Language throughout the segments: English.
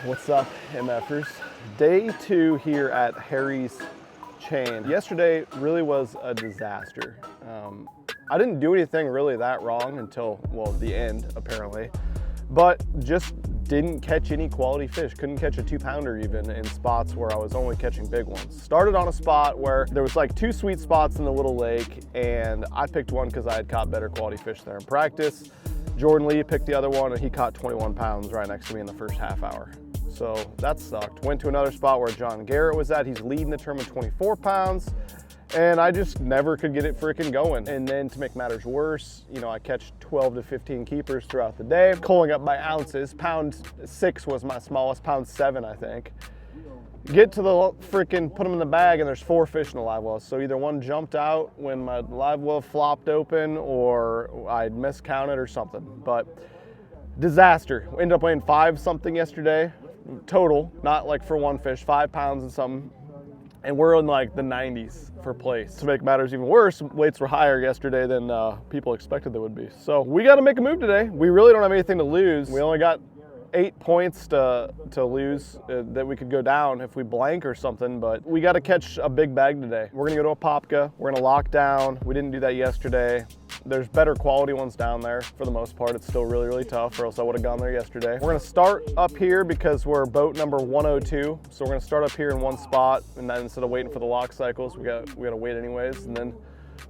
What's up, MFers? Day 2 here at Harry's Chain. Yesterday really was a disaster. I didn't do anything really that wrong until, well, the end, apparently. But just didn't catch any quality fish. Couldn't catch a 2-pounder even in spots where I was only catching big ones. Started on a spot where there was like 2 sweet spots in the little lake, and I picked one because I had caught better quality fish there in practice. Jordan Lee picked the other one, and he caught 21 pounds right next to me in the first half hour. So that sucked. Went to another spot where John Garrett was at. He's leading the tournament 24 pounds. And I just never could get it freaking going. And then to make matters worse, you know, I catch 12 to 15 keepers throughout the day, culling up by ounces. Pound 6 was my smallest, pound 7, I think. Get to the freaking, put them in the bag, and there's 4 fish in the live well. So either one jumped out when my live well flopped open, or I'd miscounted or something. But disaster. Ended up weighing 5 something yesterday, total, not like for one fish, 5 pounds and something. And we're in like the 90s for place. To make matters even worse, weights were higher yesterday than people expected they would be. So we got to make a move today. We really don't have anything to lose. We only got 8 points to lose that we could go down if we blank or something, but we got to catch a big bag today. We're gonna go to a Popka. We're gonna lock down. We didn't do that yesterday. There's better quality ones down there for the most part. It's still really, really tough, or else I would have gone there yesterday. We're gonna start up here because we're boat number 102. So we're gonna start up here in one spot, and then instead of waiting for the lock cycles, we gotta wait anyways, and then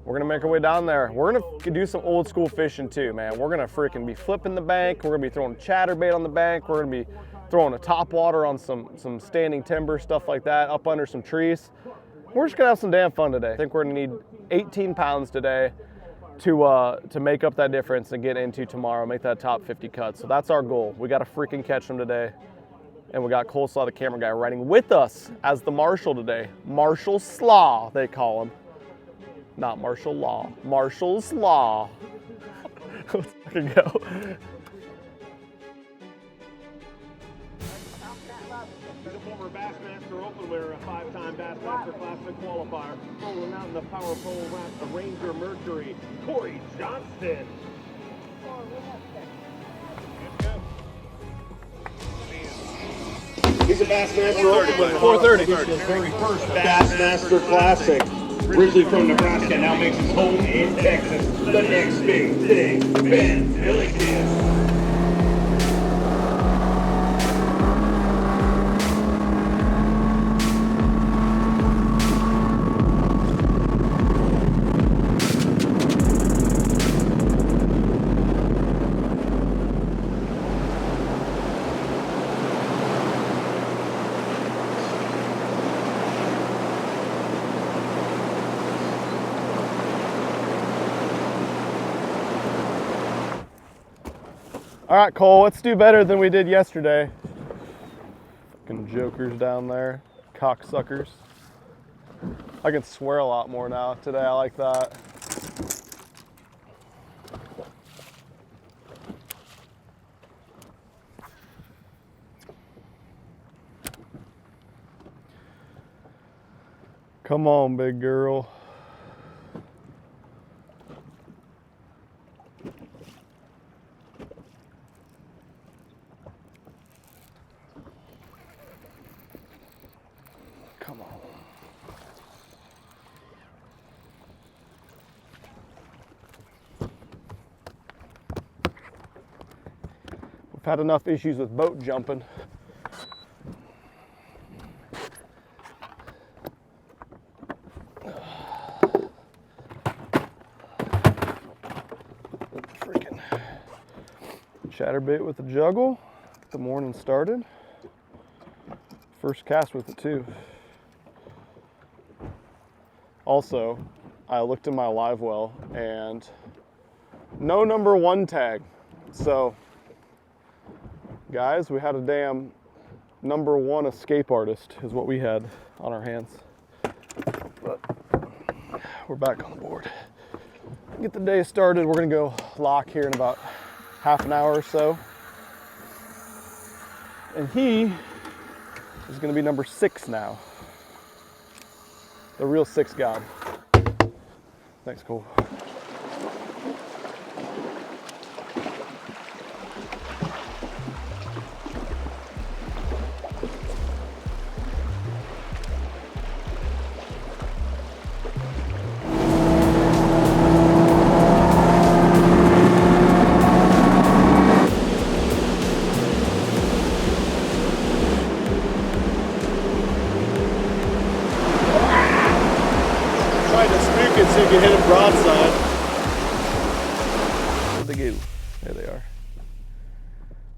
we're gonna make our way down there. We're gonna do some old school fishing too, man. We're gonna freaking be flipping the bank. We're gonna be throwing chatterbait on the bank. We're gonna be throwing a top water on some standing timber, stuff like that, up under some trees. We're just gonna have some damn fun today. I think we're gonna need 18 pounds today to make up that difference and get into tomorrow, make that top 50 cut. So that's our goal. We gotta freaking catch them today. And we got Coleslaw, the camera guy, riding with us as the marshal today. Marshal Slaw, they call him. Not martial law, Marshall's Law. Let's fucking go. He's a former Bassmaster Open winner, a 5-time Bassmaster Classic qualifier. Rolling out in the power pole wrap, the Ranger Mercury, Corey Johnston. He's a Bassmaster Open winner. 430. Very first Bassmaster Classic. Originally from Nebraska, now makes his home in Texas. The next big thing, Ben Milliken. All right, Cole, let's do better than we did yesterday. Fucking jokers down there, cocksuckers. I can swear a lot more now today, I like that. Come on, big girl. Come on. We've had enough issues with boat jumping. Freaking chatterbait with the juggle. Get the morning started. First cast with it too. Also, I looked in my live well and no number 1 tag. So, guys, we had a damn number 1 escape artist is what we had on our hands. But we're back on the board. Get the day started. We're gonna go lock here in about half an hour or so. And he is gonna be number 6 now. The real 6 god. Thanks, Cole.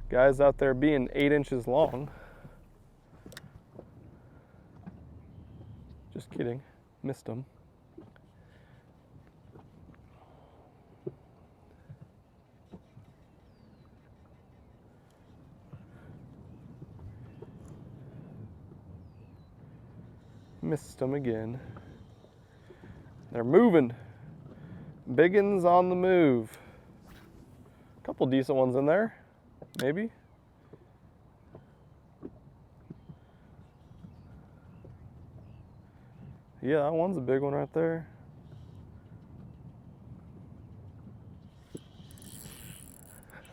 Guys out there being 8 inches long. Just kidding, missed them. Missed them again. They're moving. Biggins on the move. A couple decent ones in there, maybe. Yeah, that one's a big one right there.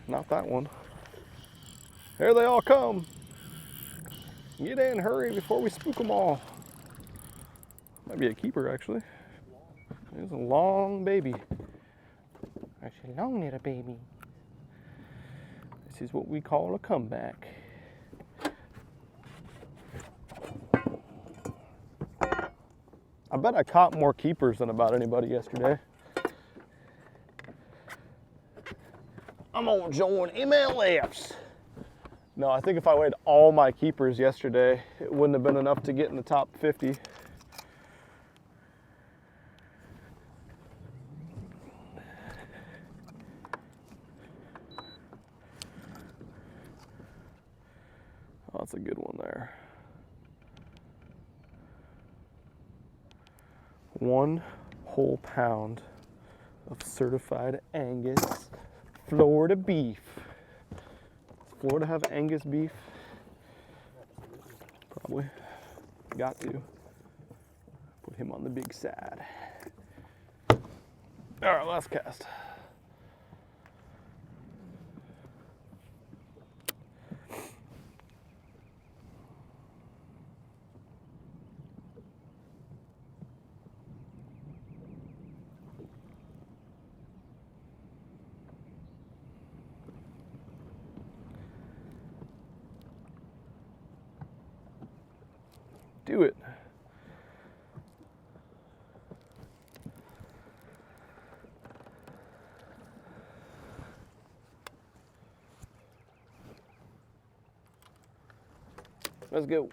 Not that one. Here they all come. Get in, hurry before we spook them all. Might be a keeper, actually. It's a long baby. That's a long little baby. This is what we call a comeback. I bet I caught more keepers than about anybody yesterday. I'm gonna join MLFs. No, I think if I weighed all my keepers yesterday, it wouldn't have been enough to get in the top 50. Oh, that's a good one there. 1 whole pound of certified Angus Florida beef. Does Florida have Angus beef? Probably. Got to. Put him on the big side. All right, last cast. Do it. Let's go.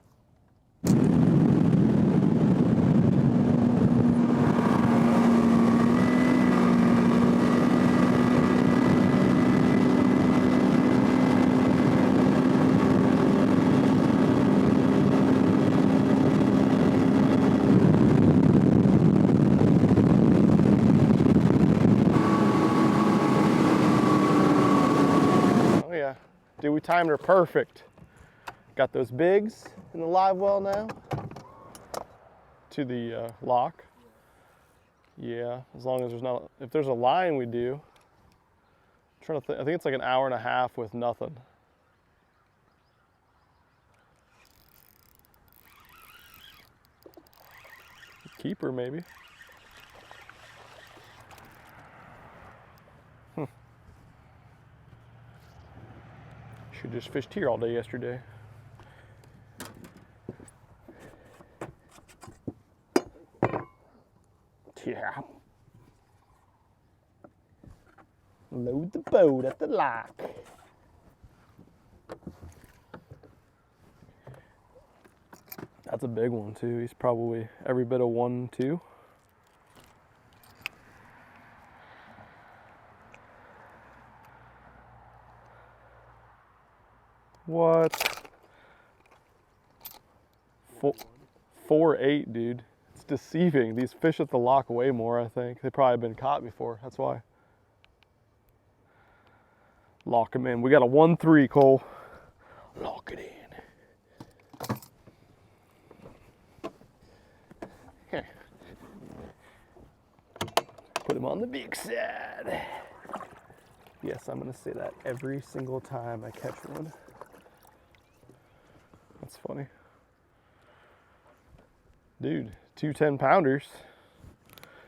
Dude, we timed her perfect. Got those bigs in the live well now to the lock. Yeah, as long as there's not, if there's a line we do. I'm trying to think, I think it's like an hour and a half with nothing. Keeper maybe. Should just fished here all day yesterday. Yeah. Load the boat at the lock. That's a big one too. He's probably every bit of 1, 2. What? 4.8, dude. It's deceiving. These fish at the lock weigh more, I think. They've probably been caught before. That's why. Lock them in. We got a 1-3, Cole. Lock it in. Here. Put him on the big side. Yes, I'm going to say that every single time I catch one. That's funny. Dude, 2 10-pounders.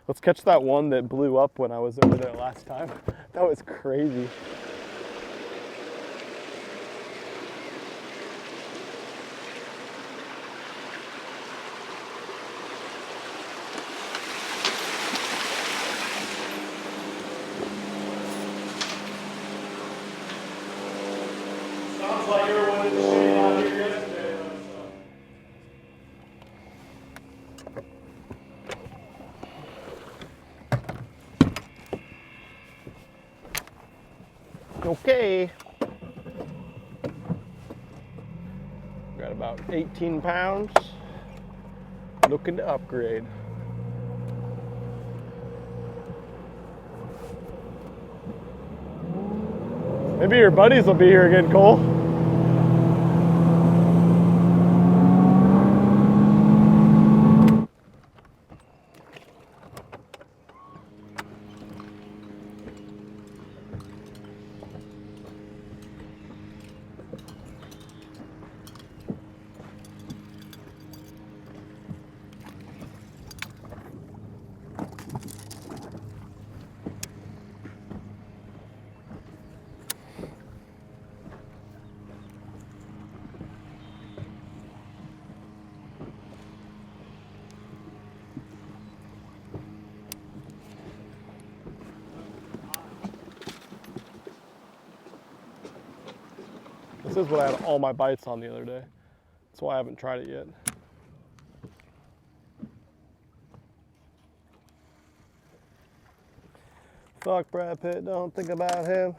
Let's catch that one that blew up when I was over there last time. That was crazy. Looks like everyone in the shade out here yesterday. Okay. Got about 18 pounds. Looking to upgrade. Maybe your buddies will be here again, Cole. This is what I had all my bites on the other day. That's why I haven't tried it yet. Fuck Brad Pitt, don't think about him.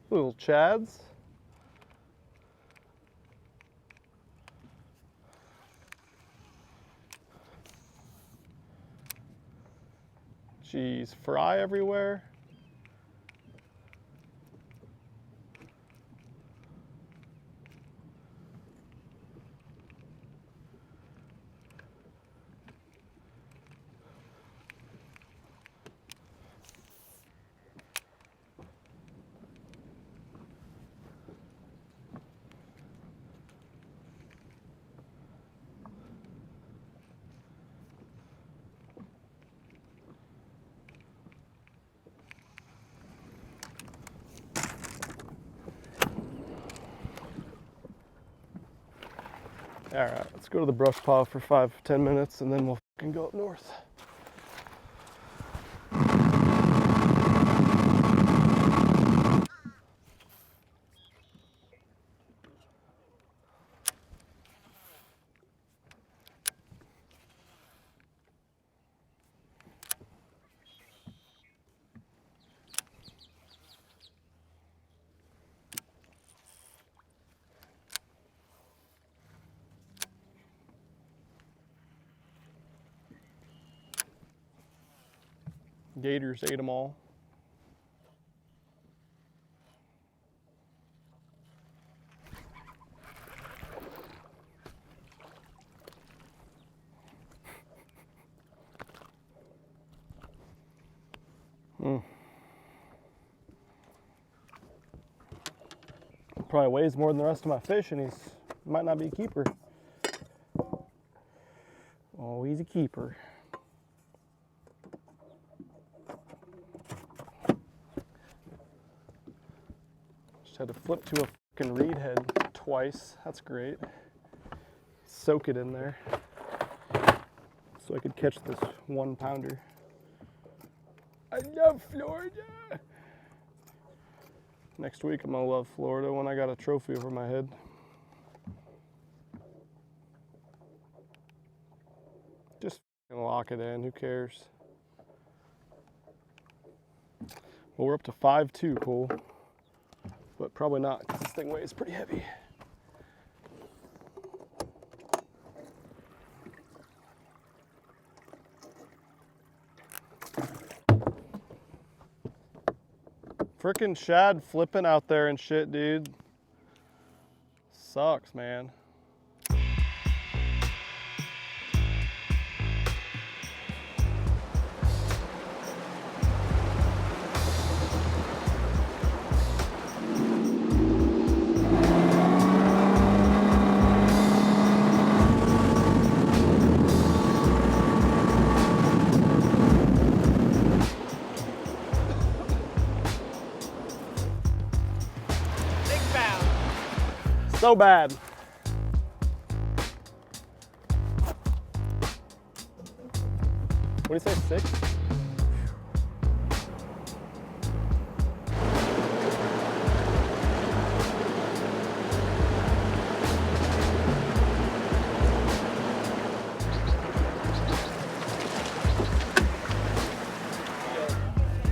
Little Chads. Jeez, fry everywhere. All right, let's go to the brush pile for 5-10 minutes and then we'll fucking go up north. Gators ate them all. Probably weighs more than the rest of my fish and he might not be a keeper. Oh, he's a keeper. Just had to flip to a fucking reed head twice. That's great. Soak it in there so I could catch this 1 pounder. I love Florida. Next week I'm gonna love Florida when I got a trophy over my head. Just fucking lock it in, who cares? Well, we're up to 5.2, Cole. But probably not, because this thing weighs pretty heavy. Frickin' shad flipping out there and shit, dude. Sucks, man. So bad. What do you say, 6?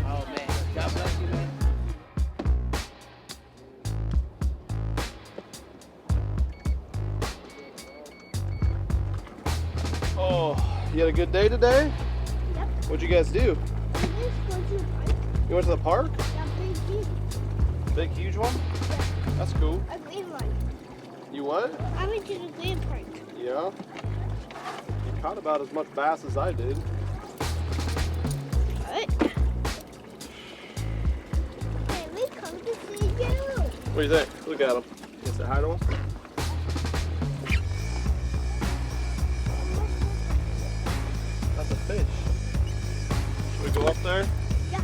Oh man, God bless you, man. Oh, you had a good day today? Yep. What'd you guys do? I just go to the park. You went to the park? Yeah, big huge. Big, huge one? That's cool. A green one. You what? I went to the green park. Yeah. You caught about as much bass as I did. What? Hey, we come to see you. What do you think? Look at him. You say hi to him? That's a fish. Should we go up there? Yeah.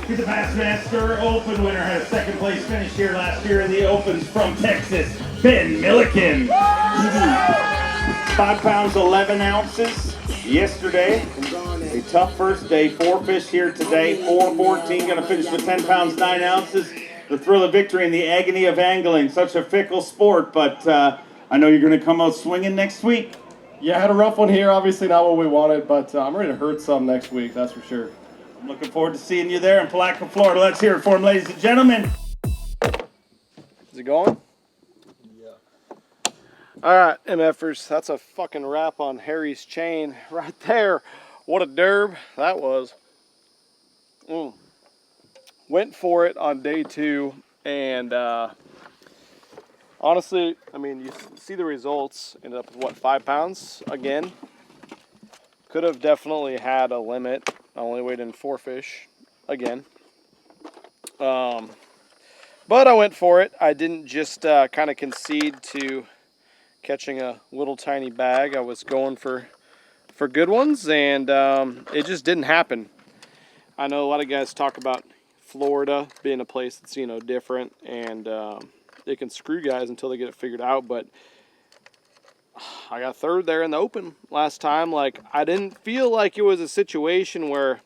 He's a Bassmaster Open winner, had a second place finish here last year in the Opens from Texas, Ben Milliken. 5 pounds 11 ounces yesterday. A tough first day, 4 fish here today, 4:14, gonna finish with 10 pounds 9 ounces. The thrill of victory and the agony of angling, such a fickle sport, but I know you're gonna come out swinging next week. Yeah, I had a rough one here. Obviously not what we wanted, but I'm ready to hurt some next week, that's for sure. I'm looking forward to seeing you there in Palatka, Florida. Let's hear it for him, ladies and gentlemen. Is it going? Yeah. All right, MFers, that's a fucking wrap on Harry's chain right there. What a derb that was. Went for it on day 2, and honestly, I mean, you see the results. Ended up with what, 5 pounds again. Could have definitely had a limit. I only weighed in 4 fish again. But I went for it. I didn't just kind of concede to catching a little tiny bag. I was going for good ones, and it just didn't happen. I know a lot of guys talk about Florida being a place that's, you know, different, and it can screw guys until they get it figured out, but I got 3rd there in the Open last time. Like, I didn't feel like it was a situation where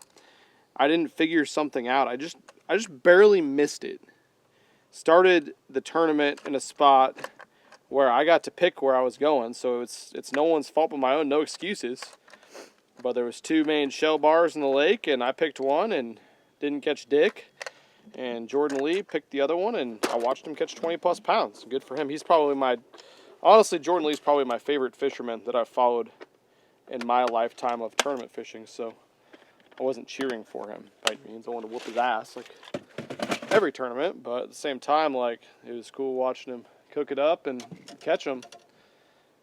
I didn't figure something out. I just barely missed it. Started the tournament in a spot where I got to pick where I was going, so it's no one's fault but my own, no excuses. But there was 2 main shell bars in the lake, and I picked one and didn't catch Dick. And Jordan Lee picked the other one, and I watched him catch 20 plus pounds. Good for him. He's probably honestly, Jordan Lee's probably my favorite fisherman that I've followed in my lifetime of tournament fishing. So I wasn't cheering for him by any means. I wanted to whoop his ass like every tournament, but at the same time, like, it was cool watching him cook it up and catch him.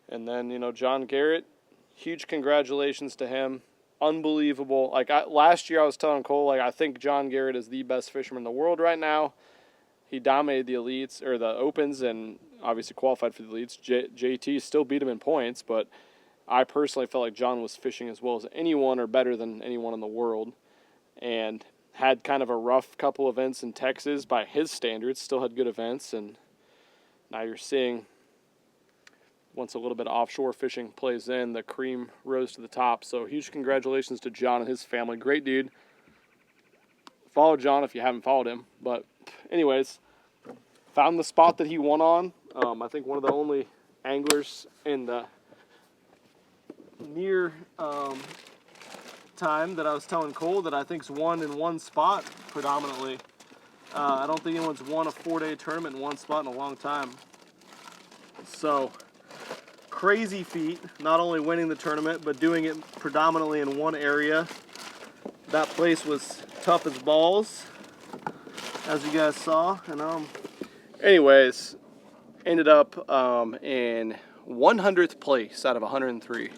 And then, you know, John Garrett, huge congratulations to him. Unbelievable. Like, last year I was telling Cole, like, I think John Garrett is the best fisherman in the world right now. He dominated the elites, or the Opens, and obviously qualified for the elites. JT still beat him in points, but I personally felt like John was fishing as well as anyone, or better than anyone in the world, and had kind of a rough couple events in Texas by his standards. Still had good events, and now you're seeing, once a little bit of offshore fishing plays in, the cream rose to the top. So huge congratulations to John and his family. Great dude. Follow John if you haven't followed him. But anyways, found the spot that he won on. I think one of the only anglers in the near time that I was telling Cole that I think's won in one spot predominantly. I don't think anyone's won a 4-day tournament in one spot in a long time. So, crazy feat, not only winning the tournament, but doing it predominantly in one area. That place was tough as balls, as you guys saw. And anyways, ended up in 100th place out of 103.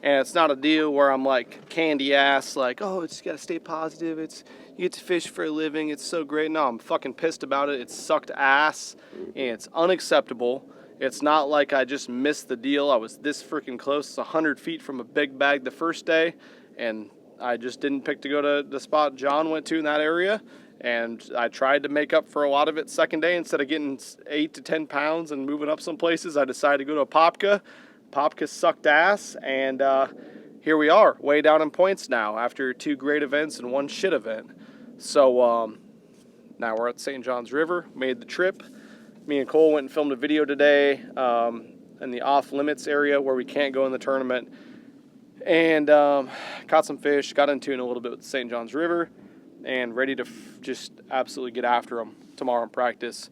And it's not a deal where I'm like candy ass, like, oh, it's gotta stay positive. You get to fish for a living. It's so great. No, I'm fucking pissed about it. It sucked ass, and it's unacceptable. It's not like I just missed the deal. I was this freaking close. It's 100 feet from a big bag the first day, and I just didn't pick to go to the spot John went to in that area. And I tried to make up for a lot of it second day. Instead of getting 8 to 10 pounds and moving up some places, I decided to go to a Popka. Popka sucked ass, and here we are, way down in points now after 2 great events and 1 shit event. So now we're at St. John's River, made the trip. Me and Cole went and filmed a video today in the off-limits area where we can't go in the tournament. And caught some fish, got into it a little bit with St. John's River, and ready to just absolutely get after them tomorrow in practice.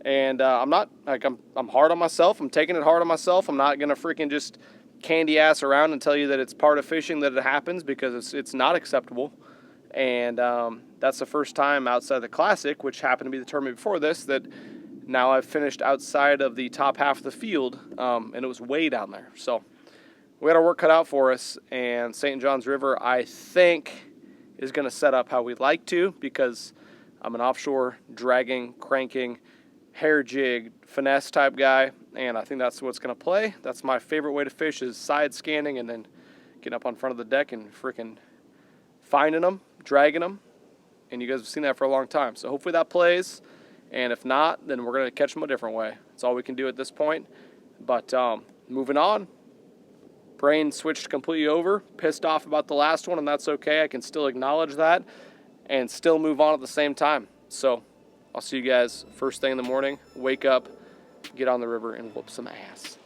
And I'm not, like, I'm hard on myself. I'm taking it hard on myself. I'm not going to freaking just candy ass around and tell you that it's part of fishing that it happens, because it's not acceptable. And that's the first time outside the Classic, which happened to be the tournament before this, that now I've finished outside of the top half of the field, and it was way down there. So we had our work cut out for us, and St. John's River, I think, is going to set up how we'd like to, because I'm an offshore dragging, cranking, hair jig, finesse type guy, and I think that's what's going to play. That's my favorite way to fish, is side scanning and then getting up on front of the deck and freaking finding them, dragging them, and you guys have seen that for a long time. So hopefully that plays, and if not, then we're going to catch them a different way. That's all we can do at this point. But moving on. Brain switched completely over, pissed off about the last one, and that's okay. I can still acknowledge that and still move on at the same time. So I'll see you guys first thing in the morning. Wake up, get on the river, and whoop some ass.